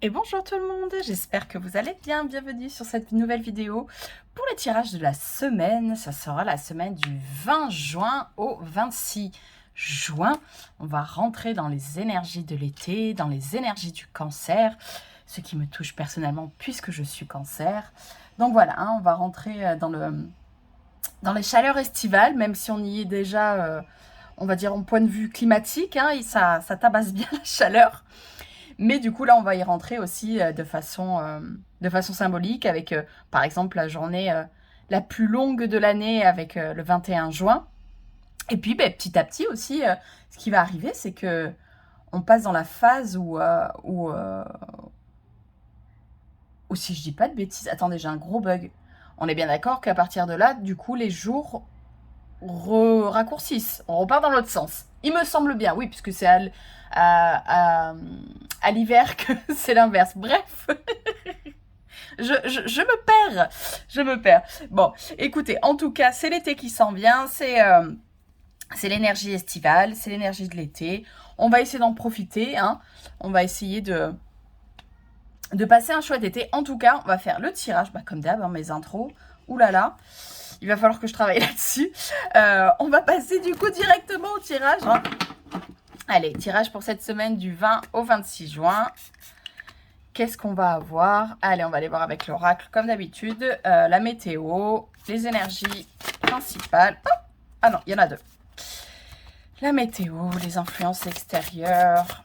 Et bonjour tout le monde, j'espère que vous allez bien. Bienvenue sur cette nouvelle vidéo pour le tirage de la semaine. Ça sera la semaine du 20 juin au 26 juin. On va rentrer dans les énergies de l'été, dans les énergies du cancer, ce qui me touche personnellement puisque je suis cancer. Donc voilà, on va rentrer dans les chaleurs estivales, même si on y est déjà, on va dire, en point de vue climatique, et ça tabasse bien la chaleur. Mais du coup, là, on va y rentrer aussi de façon symbolique avec, par exemple, la journée la plus longue de l'année avec le 21 juin. Et puis, ben, petit à petit aussi, ce qui va arriver, c'est que on passe dans la phase où si je dis pas de bêtises, attendez, j'ai un gros bug. On est bien d'accord qu'à partir de là, du coup, les jours raccourcissent. On repart dans l'autre sens. Il me semble bien, oui, puisque c'est à l'hiver que c'est l'inverse. Bref, je me perds. Je me perds. Bon, écoutez, en tout cas, c'est l'été qui s'en vient. C'est l'énergie estivale, c'est l'énergie de l'été. On va essayer d'en profiter. On va essayer de passer un chouette été. En tout cas, on va faire le tirage, comme d'hab, mes intros. Ouh là là. Il va falloir que je travaille là-dessus. On va passer du coup directement au tirage. Allez, tirage pour cette semaine du 20 au 26 juin. Qu'est-ce qu'on va avoir? Allez, on va aller voir avec l'oracle comme d'habitude. La météo, les énergies principales. Oh, ah non, il y en a deux. La météo, les influences extérieures,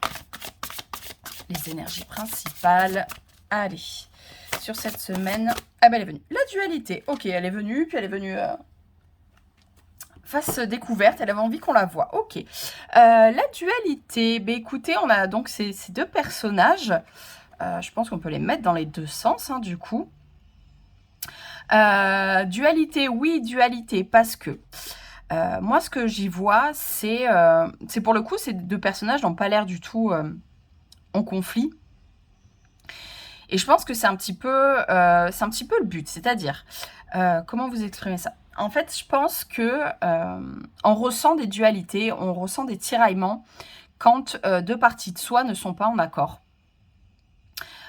les énergies principales. Allez, sur cette semaine... Ah ben elle est venue. La dualité. Ok, elle est venue, puis elle est venue face découverte. Elle avait envie qu'on la voie. Ok. La dualité. Ben écoutez, on a donc ces deux personnages. Je pense qu'on peut les mettre dans les deux sens, du coup. Dualité, oui, dualité, parce que... moi, ce que j'y vois, c'est pour le coup, ces deux personnages n'ont pas l'air du tout en conflit. Et je pense que c'est un petit peu le but. C'est-à-dire, comment vous exprimer ça? En fait, je pense que on ressent des dualités, on ressent des tiraillements quand deux parties de soi ne sont pas en accord.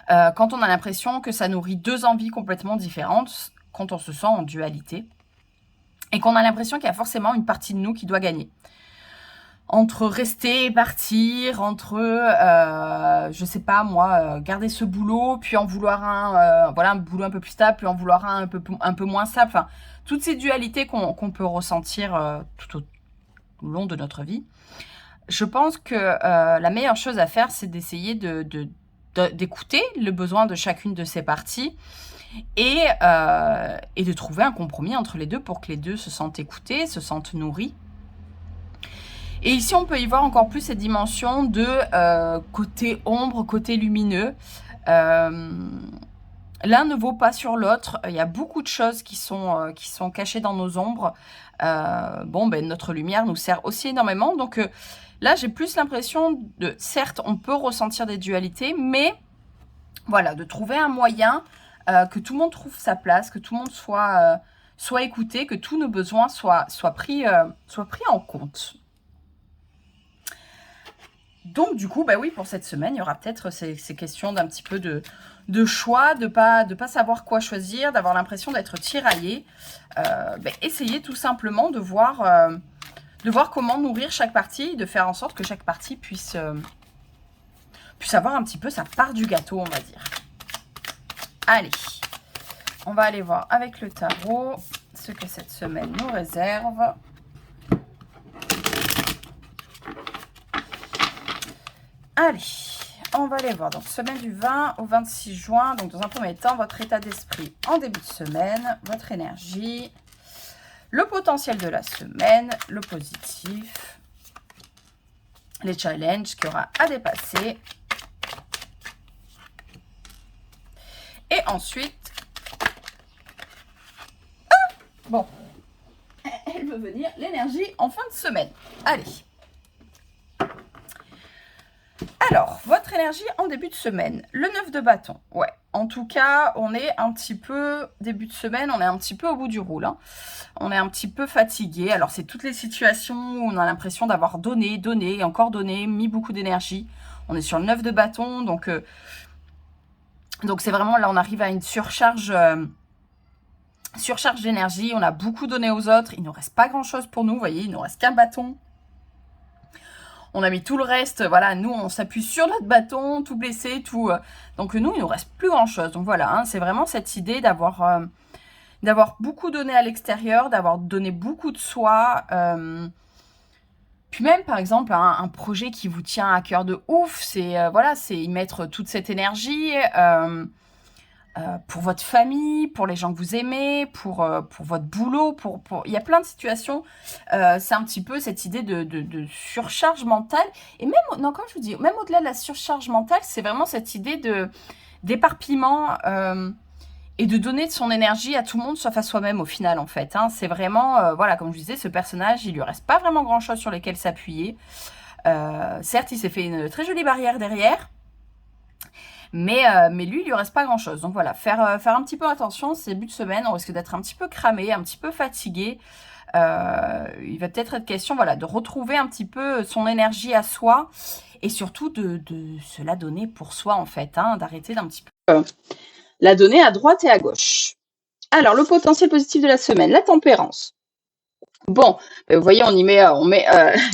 Quand on a l'impression que ça nourrit deux envies complètement différentes, quand on se sent en dualité, et qu'on a l'impression qu'il y a forcément une partie de nous qui doit gagner. Entre rester et partir, entre, je sais pas moi, garder ce boulot, puis en vouloir un boulot un peu plus stable, puis en vouloir un peu moins stable. Enfin, toutes ces dualités qu'on peut ressentir tout au long de notre vie. Je pense que la meilleure chose à faire, c'est d'essayer d'écouter le besoin de chacune de ces parties et de trouver un compromis entre les deux pour que les deux se sentent écoutés, se sentent nourris. Et ici, on peut y voir encore plus cette dimension de côté ombre, côté lumineux. L'un ne vaut pas sur l'autre. Il y a beaucoup de choses qui sont cachées dans nos ombres. Notre lumière nous sert aussi énormément. Donc là, j'ai plus l'impression de... Certes, on peut ressentir des dualités, mais voilà, de trouver un moyen que tout le monde trouve sa place, que tout le monde soit écouté, que tous nos besoins soient pris en compte. Donc, du coup, oui, pour cette semaine, il y aura peut-être ces questions d'un petit peu de choix, de pas savoir quoi choisir, d'avoir l'impression d'être tiraillé. Essayez tout simplement de voir comment nourrir chaque partie, de faire en sorte que chaque partie puisse avoir un petit peu sa part du gâteau, on va dire. Allez, on va aller voir avec le tarot ce que cette semaine nous réserve. Allez, on va aller voir. Donc, semaine du 20 au 26 juin. Donc, dans un premier temps, votre état d'esprit en début de semaine, votre énergie, le potentiel de la semaine, le positif, les challenges qu'il y aura à dépasser. Et ensuite... Ah, bon, elle veut venir, l'énergie en fin de semaine. Allez. Alors, votre énergie en début de semaine, le 9 de bâton, ouais. En tout cas, on est un petit peu, début de semaine, on est un petit peu au bout du roule. On est un petit peu fatigué. Alors, c'est toutes les situations où on a l'impression d'avoir donné, et encore donné, mis beaucoup d'énergie. On est sur le 9 de bâton, donc Donc c'est vraiment là, on arrive à une surcharge d'énergie. On a beaucoup donné aux autres. Il ne nous reste pas grand-chose pour nous. Vous voyez, il ne nous reste qu'un bâton. On a mis tout le reste. Voilà, nous, on s'appuie sur notre bâton, tout blessé, tout. Donc nous, il ne nous reste plus grand-chose. Donc voilà, hein, c'est vraiment cette idée d'avoir beaucoup donné à l'extérieur, d'avoir donné beaucoup de soi. Puis même, par exemple, un projet qui vous tient à cœur de ouf, c'est voilà, c'est y mettre toute cette énergie pour votre famille, pour les gens que vous aimez, pour votre boulot, il y a plein de situations. C'est un petit peu cette idée de surcharge mentale. Et même, non, comme je vous dis, même au-delà de la surcharge mentale, c'est vraiment cette idée d'éparpillement et de donner de son énergie à tout le monde, sauf à soi-même au final, en fait. Hein. C'est vraiment, voilà, comme je disais, ce personnage, il lui reste pas vraiment grand-chose sur lesquels s'appuyer. Certes, il s'est fait une très jolie barrière derrière, mais lui, il lui reste pas grand-chose. Donc voilà, faire un petit peu attention, c'est début de semaine, on risque d'être un petit peu cramé, un petit peu fatigué. Il va peut-être être question, voilà, de retrouver un petit peu son énergie à soi et surtout de se la donner pour soi, en fait, hein, d'arrêter d'un petit peu la donner à droite et à gauche. Alors, le potentiel positif de la semaine, la tempérance. Bon, vous voyez,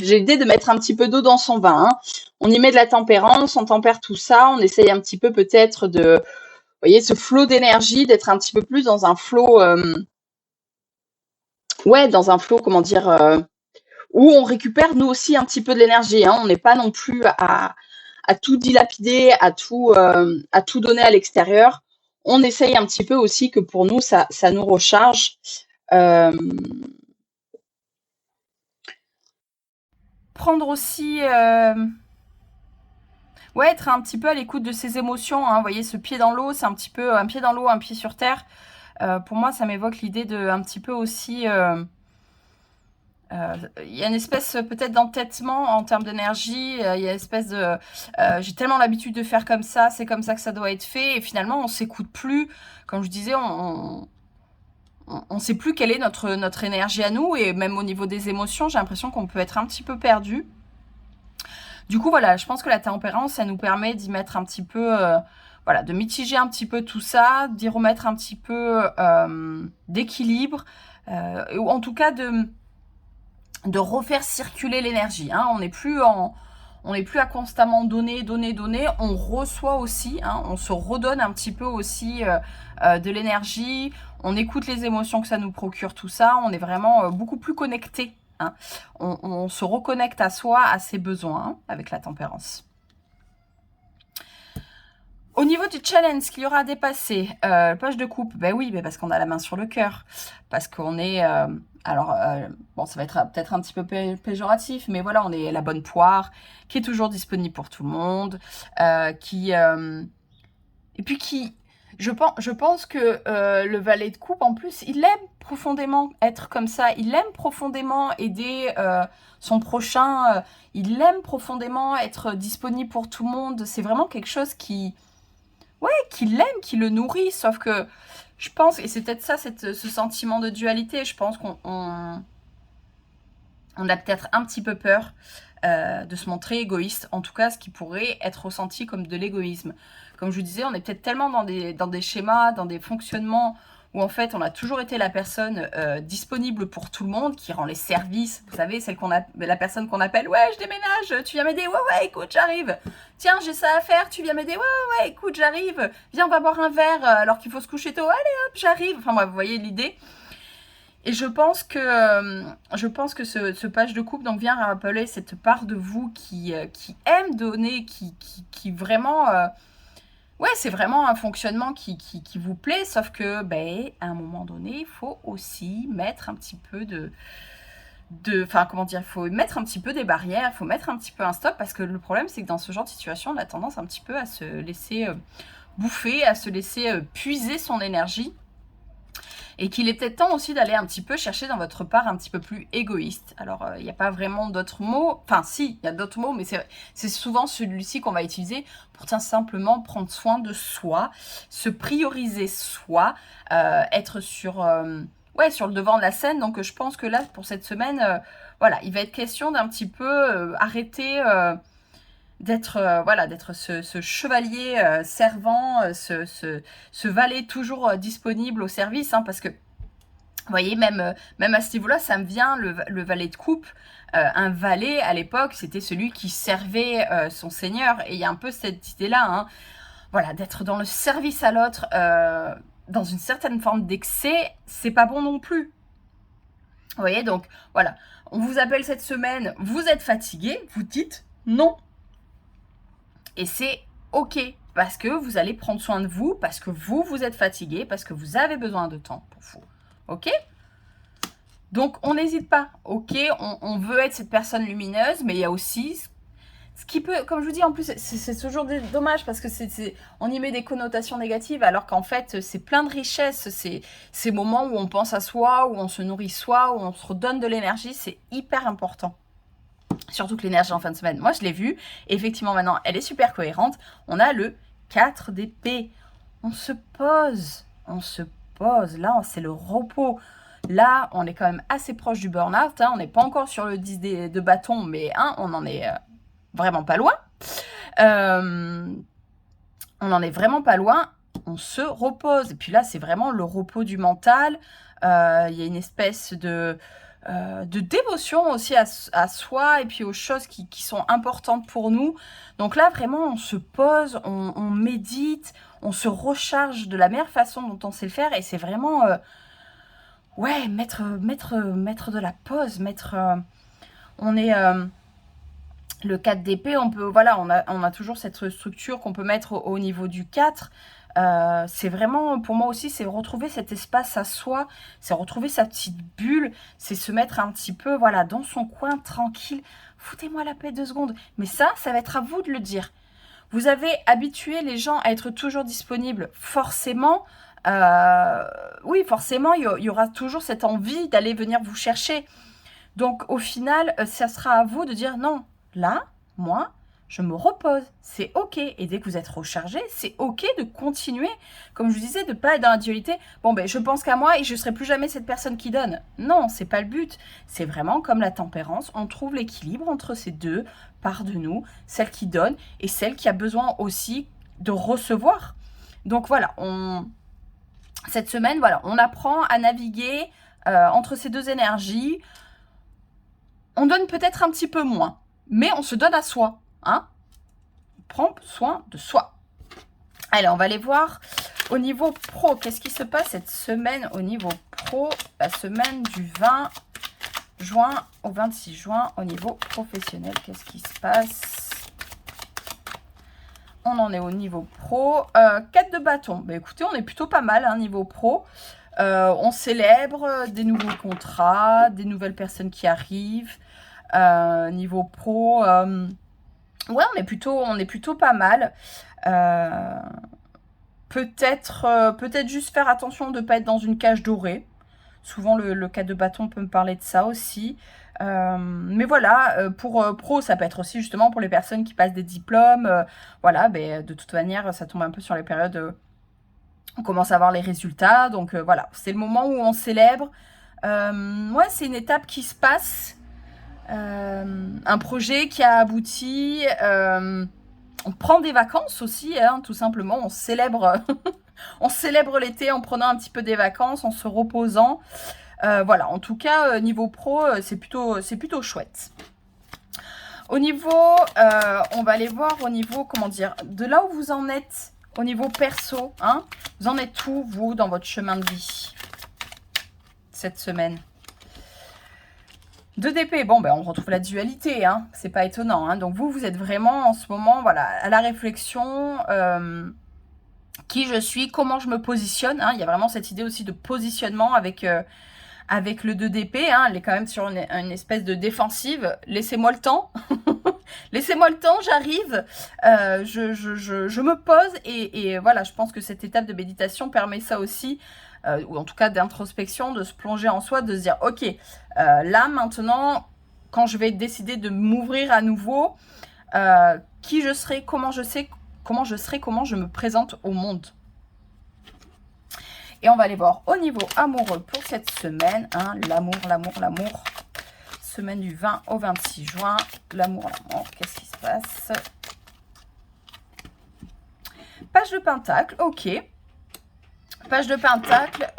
j'ai l'idée de mettre un petit peu d'eau dans son vin. Hein. On y met de la tempérance, on tempère tout ça, on essaye un petit peu peut-être de, vous voyez, ce flot d'énergie, d'être un petit peu plus dans un flot, dans un flot, comment dire, où on récupère nous aussi un petit peu de l'énergie. Hein. On n'est pas non plus à tout dilapider, à tout donner à l'extérieur. On essaye un petit peu aussi que pour nous, ça nous recharge. Prendre aussi, être un petit peu à l'écoute de ses émotions. Hein. Vous voyez, ce pied dans l'eau, c'est un petit peu un pied dans l'eau, un pied sur terre. Pour moi, ça m'évoque l'idée de un petit peu aussi. Il y a une espèce peut-être d'entêtement en termes d'énergie. Il y a une espèce de j'ai tellement l'habitude de faire comme ça, c'est comme ça que ça doit être fait. Et finalement, on s'écoute plus. Comme je disais, on sait plus quelle est notre énergie à nous. Et même au niveau des émotions, j'ai l'impression qu'on peut être un petit peu perdu. Du coup, voilà, je pense que la tempérance, ça nous permet d'y mettre un petit peu, voilà, de mitiger un petit peu tout ça, d'y remettre un petit peu d'équilibre, ou en tout cas de refaire circuler l'énergie. Hein. On n'est plus à constamment donner, on reçoit aussi, hein, on se redonne un petit peu aussi de l'énergie, on écoute les émotions que ça nous procure, tout ça, on est vraiment beaucoup plus connecté. Hein. On se reconnecte à soi, à ses besoins, hein, avec la tempérance. Au niveau du challenge qu'il y aura à dépasser, page de coupe, ben oui, parce qu'on a la main sur le cœur, parce qu'on est... bon, ça va être peut-être un petit peu péjoratif, mais voilà, on est la bonne poire, qui est toujours disponible pour tout le monde, et puis qui... Je pense que le valet de coupe, en plus, il aime profondément être comme ça. Il aime profondément aider son prochain. Il aime profondément être disponible pour tout le monde. C'est vraiment quelque chose qui l'aime, qui le nourrit. Sauf que je pense, et c'est peut-être ça, ce sentiment de dualité, je pense qu'on a peut-être un petit peu peur de se montrer égoïste. En tout cas, ce qui pourrait être ressenti comme de l'égoïsme. Comme je vous disais, on est peut-être tellement dans des schémas, dans des fonctionnements où en fait on a toujours été la personne disponible pour tout le monde, qui rend les services, vous savez, la personne qu'on appelle, ouais, je déménage, tu viens m'aider, ouais, écoute, j'arrive, tiens, j'ai ça à faire, tu viens m'aider, ouais, écoute, j'arrive, viens, on va boire un verre alors qu'il faut se coucher tôt, allez hop, j'arrive, enfin bref, vous voyez l'idée. Et je pense que ce page de coupe donc vient rappeler cette part de vous qui aime donner, qui vraiment c'est vraiment un fonctionnement qui vous plaît, sauf que à un moment donné, il faut aussi mettre un petit peu il faut mettre un petit peu des barrières, il faut mettre un petit peu un stop, parce que le problème, c'est que dans ce genre de situation, on a tendance un petit peu à se laisser bouffer, à se laisser puiser son énergie. Et qu'il est peut-être temps aussi d'aller un petit peu chercher dans votre part un petit peu plus égoïste. Alors, il n'y a pas vraiment d'autres mots. Enfin, si, il y a d'autres mots, mais c'est souvent celui-ci qu'on va utiliser pour tout simplement prendre soin de soi, se prioriser soi, être sur le devant de la scène. Donc, je pense que là, pour cette semaine, il va être question d'un petit peu arrêter voilà, d'être ce chevalier servant, ce valet toujours disponible au service, hein, parce que, vous voyez, même à ce niveau-là, ça me vient, le valet de coupe. Un valet, à l'époque, c'était celui qui servait son seigneur. Et il y a un peu cette idée-là, hein, voilà, d'être dans le service à l'autre, dans une certaine forme d'excès, c'est pas bon non plus. Vous voyez, donc, voilà. On vous appelle cette semaine, vous êtes fatigué, vous dites non. Et c'est OK, parce que vous allez prendre soin de vous, parce que vous êtes fatigué, parce que vous avez besoin de temps pour vous. OK ? Donc, on n'hésite pas. OK, on veut être cette personne lumineuse, mais il y a aussi ce qui peut, comme je vous dis, en plus, c'est toujours dommage parce que on y met des connotations négatives, alors qu'en fait, c'est plein de richesses. C'est ces moments où on pense à soi, où on se nourrit soi, où on se redonne de l'énergie. C'est hyper important. Surtout que l'énergie en fin de semaine, moi je l'ai vue. Effectivement, maintenant, elle est super cohérente. On a le 4 d'épée. On se pose. On se pose. Là, c'est le repos. Là, on est quand même assez proche du burn-out. Hein. On n'est pas encore sur le 10 de bâton, mais hein, on en est vraiment pas loin. On en est vraiment pas loin. On se repose. Et puis là, c'est vraiment le repos du mental. Il y a une espèce de dévotion aussi à soi et puis aux choses qui sont importantes pour nous. Donc là, vraiment, on se pose, on médite, on se recharge de la meilleure façon dont on sait le faire. Et c'est vraiment, ouais, mettre de la pause, on est... le 4 d'épée, on peut, voilà, on a toujours cette structure qu'on peut mettre au niveau du 4. C'est vraiment, pour moi aussi, c'est retrouver cet espace à soi, c'est retrouver sa petite bulle, c'est se mettre un petit peu, voilà, dans son coin, tranquille. Foutez-moi la paix 2 secondes. Mais ça va être à vous de le dire. Vous avez habitué les gens à être toujours disponibles, forcément. Oui, forcément, il y aura toujours cette envie d'aller venir vous chercher. Donc, au final, ça sera à vous de dire non. Là, moi, je me repose, c'est OK. Et dès que vous êtes rechargé, c'est OK de continuer. Comme je vous disais, de ne pas être dans la dualité. Bon, ben, je pense qu'à moi et je ne serai plus jamais cette personne qui donne. Non, c'est pas le but. C'est vraiment comme la tempérance. On trouve l'équilibre entre ces deux parts de nous, celle qui donne et celle qui a besoin aussi de recevoir. Donc voilà, cette semaine, voilà, on apprend à naviguer entre ces deux énergies. On donne peut-être un petit peu moins, mais on se donne à soi. Hein, on prend soin de soi. Allez, on va aller voir au niveau pro. Qu'est-ce qui se passe cette semaine au niveau pro? La semaine du 20 juin au 26 juin au niveau professionnel. Qu'est-ce qui se passe? On en est au niveau pro. 4 de bâton. Bah, écoutez, on est plutôt pas mal, hein, niveau pro. On célèbre des nouveaux contrats, des nouvelles personnes qui arrivent. Niveau pro, ouais, on est plutôt pas mal. Peut-être juste faire attention de ne pas être dans une cage dorée. Souvent, le 4 de bâton peut me parler de ça aussi. Mais voilà, pour pro, ça peut être aussi justement pour les personnes qui passent des diplômes. Voilà, ben, de toute manière, ça tombe un peu sur les périodes... on commence à voir les résultats. Donc voilà, c'est le moment où on célèbre. Ouais, c'est une étape qui se passe. Un projet qui a abouti. On prend des vacances aussi, hein, tout simplement. On célèbre, on célèbre l'été en prenant un petit peu des vacances, en se reposant. Voilà, en tout cas, niveau pro, c'est plutôt chouette. Au niveau, on va aller voir au niveau, comment dire, de là où vous en êtes, au niveau perso, hein, vous en êtes où, vous, dans votre chemin de vie, cette semaine? 2 d'épée, bon, ben, on retrouve la dualité, hein, c'est pas étonnant. Hein. Donc, vous êtes vraiment en ce moment, voilà, à la réflexion, qui je suis, comment je me positionne. Hein. Il y a vraiment cette idée aussi de positionnement avec le 2 d'épée. Hein. Elle est quand même sur une espèce de défensive. Laissez-moi le temps. Laissez-moi le temps, j'arrive. Je me pose et voilà, je pense que cette étape de méditation permet ça aussi. Ou en tout cas d'introspection, de se plonger en soi, de se dire ok, là maintenant, quand je vais décider de m'ouvrir à nouveau, qui je serai, comment je serai, comment je me présente au monde. Et on va aller voir au niveau amoureux pour cette semaine, hein, l'amour. Semaine du 20 au 26 juin, l'amour, qu'est-ce qui se passe? Page de Pentacle, ok. Page de Pentacle.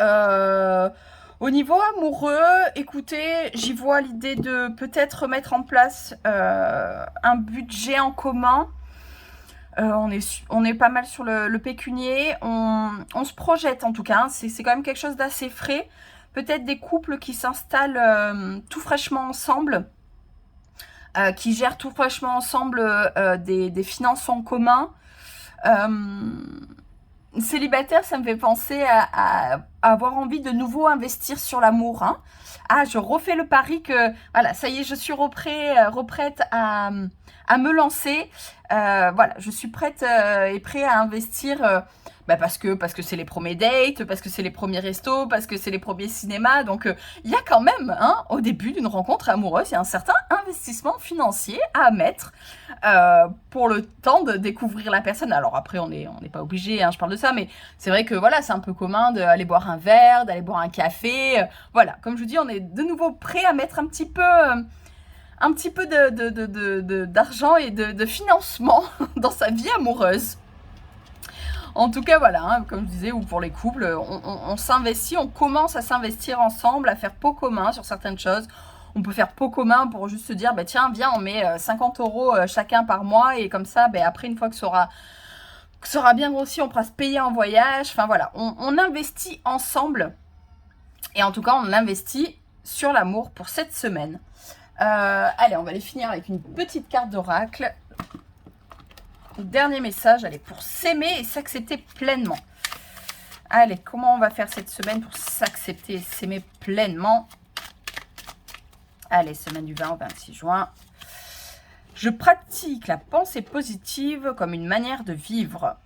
Au niveau amoureux, écoutez, j'y vois l'idée de peut-être mettre en place un budget en commun. On est pas mal sur le pécunier. On se projette en tout cas. Hein. C'est quand même quelque chose d'assez frais. Peut-être des couples qui s'installent tout fraîchement ensemble. Qui gèrent tout fraîchement ensemble des finances en commun. Célibataire, ça me fait penser à avoir envie de nouveau investir sur l'amour. Hein. Ah, je refais le pari que, voilà, ça y est, je suis reprête à me lancer. Voilà, je suis prête et prêt à investir parce que c'est les premiers dates, parce que c'est les premiers restos, parce que c'est les premiers cinémas. Donc, il y a quand même, hein, au début d'une rencontre amoureuse, il y a un certain investissement financier à mettre pour le temps de découvrir la personne. Alors après, on n'est pas obligé, hein, je parle de ça, mais c'est vrai que voilà, c'est un peu commun d'aller boire un verre, d'aller boire un café. Voilà, comme je vous dis, on est de nouveau prêt à mettre un petit peu d'argent et de financement dans sa vie amoureuse. En tout cas, voilà, hein, comme je disais, ou pour les couples, on s'investit, on commence à s'investir ensemble, à faire pot commun sur certaines choses. On peut faire pot commun pour juste se dire, bah, tiens, viens, on met 50 € chacun par mois, et comme ça, bah, après, une fois que ça aura bien grossi, on pourra se payer un voyage. Enfin voilà, on investit ensemble, et en tout cas, on investit sur l'amour pour cette semaine. Allez, on va les finir avec une petite carte d'oracle. Dernier message, allez, pour s'aimer et s'accepter pleinement. Allez, comment on va faire cette semaine pour s'accepter et s'aimer pleinement? Allez, semaine du 20 au 26 juin. Je pratique la pensée positive comme une manière de vivre.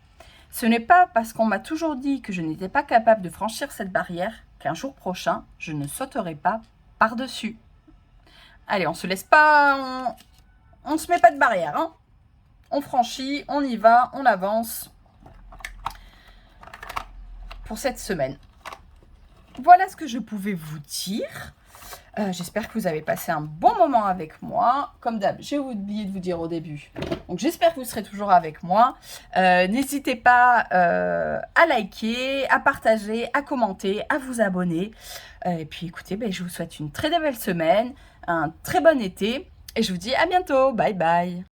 Ce n'est pas parce qu'on m'a toujours dit que je n'étais pas capable de franchir cette barrière qu'un jour prochain, je ne sauterai pas par-dessus. Allez, on se laisse pas... On se met pas de barrière, hein. On franchit, on y va, on avance pour cette semaine. Voilà ce que je pouvais vous dire. J'espère que vous avez passé un bon moment avec moi. Comme d'hab, j'ai oublié de vous dire au début. Donc j'espère que vous serez toujours avec moi. N'hésitez pas à liker, à partager, à commenter, à vous abonner. Et puis écoutez, je vous souhaite une très belle semaine, un très bon été. Et je vous dis à bientôt. Bye bye.